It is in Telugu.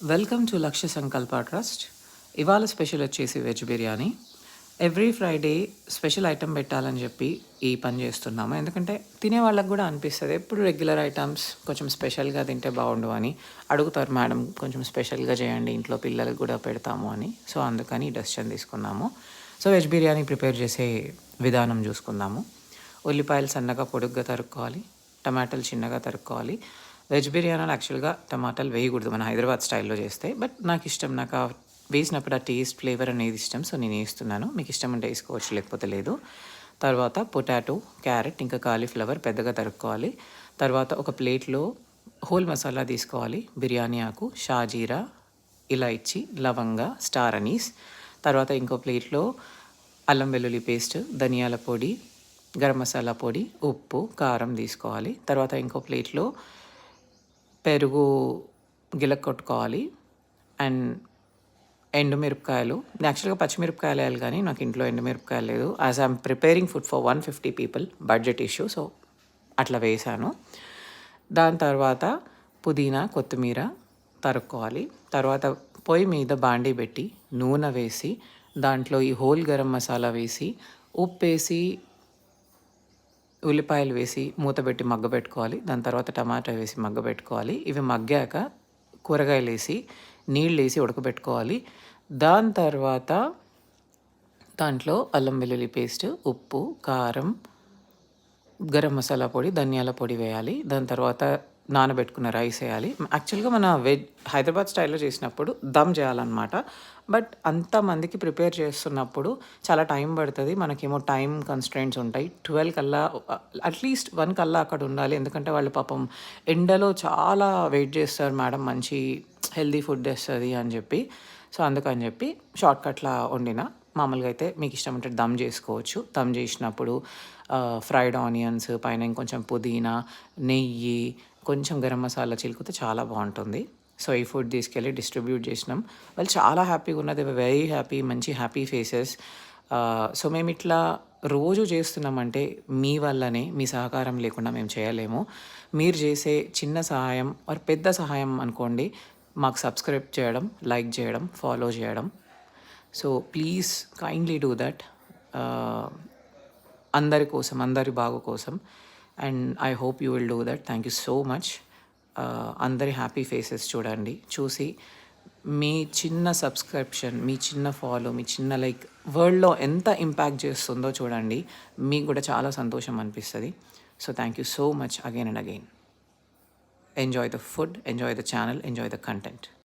వెల్కమ్ టు లక్ష్య సంకల్ప ట్రస్ట్. ఇవాళ స్పెషల్ వచ్చేసి veg biryani. Every Friday special item పెట్టాలని చెప్పి ఈ పని చేస్తున్నాము. ఎందుకంటే తినే వాళ్ళకి కూడా అనిపిస్తుంది ఎప్పుడు రెగ్యులర్ ఐటమ్స్ కొంచెం స్పెషల్గా తింటే బాగుండు అని అడుగుతారు. మేడం కొంచెం స్పెషల్గా చేయండి, ఇంట్లో పిల్లలకు కూడా పెడతాము అని. సో అందుకని డెసిషన్ తీసుకున్నాము. సో వెజ్ బిర్యానీ ప్రిపేర్ చేసే విధానం చూసుకుందాము. ఉల్లిపాయలు సన్నగా పొడుగ్గా తరుక్కోవాలి, టమాటాలు చిన్నగా తరుక్కోవాలి. వెజ్ బిర్యానీలో యాక్చువల్గా టమాటాలు వేయకూడదు మన హైదరాబాద్ స్టైల్లో చేస్తే, బట్ నాకు ఇష్టం. నాకు వేసినప్పుడు ఆ టేస్ట్ ఫ్లేవర్ అనేది ఇష్టం, సో నేను వేస్తున్నాను. మీకు ఇష్టం అంటే వేసుకోవచ్చు, లేకపోతే లేదు. తర్వాత పొటాటో, క్యారెట్, ఇంకా కాలీఫ్లవర్ పెద్దగా తరుక్కోవాలి. తర్వాత ఒక ప్లేట్లో హోల్ మసాలా తీసుకోవాలి. బిర్యానీ ఆకు, షాజీరా, ఇలాచి, లవంగ, స్టార్ అనీస్. తర్వాత ఇంకో ప్లేట్లో అల్లం వెల్లుల్లి పేస్ట్, ధనియాల పొడి, గరం మసాలా పొడి, ఉప్పు, కారం తీసుకోవాలి. తర్వాత ఇంకో ప్లేట్లో పెరుగు కొట్టుకోవాలి. అండ్ ఎండుమిరపకాయలు, యాక్చువల్గా పచ్చిమిరపకాయలు వేయాలి కానీ నాకు ఇంట్లో ఎండుమిరపకాయలు లేదు. As I'm preparing food for 150 people, budget issue, so అట్లా వేసాను. దాని తర్వాత పుదీనా, కొత్తిమీర తరుక్కోవాలి. తర్వాత పొయ్యి మీద బాండీ పెట్టి నూనె వేసి దాంట్లో ఈ హోల్ గరం మసాలా వేసి ఉప్పు వేసి ఉల్లిపాయలు వేసి మూతబెట్టి మగ్గబెట్టుకోవాలి. దాని తర్వాత టమాటా వేసి మగ్గబెట్టుకోవాలి. ఇవి మగ్గాక కూరగాయలు వేసి నీళ్ళు వేసి ఉడకబెట్టుకోవాలి. దాని తర్వాత దాంట్లో అల్లం వెల్లుల్లి పేస్ట్, ఉప్పు, కారం, గరం మసాలా పొడి, ధనియాల పొడి వేయాలి. దాని తర్వాత నానబెట్టుకున్న రైస్ వేయాలి. యాక్చువల్గా మన వెజ్ హైదరాబాద్ స్టైల్లో చేసినప్పుడు దమ్ చేయాలన్నమాట. బట్ అంతమందికి ప్రిపేర్ చేస్తున్నప్పుడు చాలా టైం పడుతుంది. మనకేమో టైం కన్స్ట్రెయింట్స్ ఉంటాయి. 12 కల్లా అట్లీస్ట్ 1 కల్లా అక్కడ ఉండాలి. ఎందుకంటే వాళ్ళు పాపం ఎండలో చాలా వెయిట్ చేస్తారు. మేడం మంచి హెల్దీ ఫుడ్ వేస్తుంది అని చెప్పి. సో అందుకని చెప్పి షార్ట్కట్లో వండిన. మామూలుగా అయితే మీకు ఇష్టం ఉంటే దమ్ చేసుకోవచ్చు. దమ్ చేసినప్పుడు ఫ్రైడ్ ఆనియన్స్ పైన ఇంకొంచెం పుదీనా, నెయ్యి, కొంచెం గరం మసాలా చిలుకుతే చాలా బాగుంటుంది. సో ఈ ఫుడ్ తీసుకెళ్ళి డిస్ట్రిబ్యూట్ చేసినాం. వాళ్ళు చాలా హ్యాపీగా ఉన్నది, వెరీ హ్యాపీ, మంచి హ్యాపీ ఫేసెస్. సో మేము ఇట్లా రోజు చేస్తున్నామంటే మీ వల్లనే, మీ సహకారం లేకుండా మేము చేయలేము. మీరు చేసే చిన్న సహాయం ఆర్ పెద్ద సహాయం అనుకోండి, మాకు సబ్స్క్రైబ్ చేయడం, లైక్ చేయడం, ఫాలో చేయడం. So please kindly do that. అందరి కోసం, అందరి బాగు కోసం. And I hope you will do that. Thank you so much. అందరి హ్యాపీ ఫేసెస్ చూడండి. చూసి మీ చిన్న సబ్స్క్రిప్షన్, మీ చిన్న ఫాలో, మీ చిన్న లైక్ వరల్డ్లో ఎంత ఇంపాక్ట్ చేస్తుందో చూడండి. మీకు కూడా చాలా సంతోషం అనిపిస్తుంది. So thank you so much again and again. Enjoy the food, enjoy the channel, enjoy the content.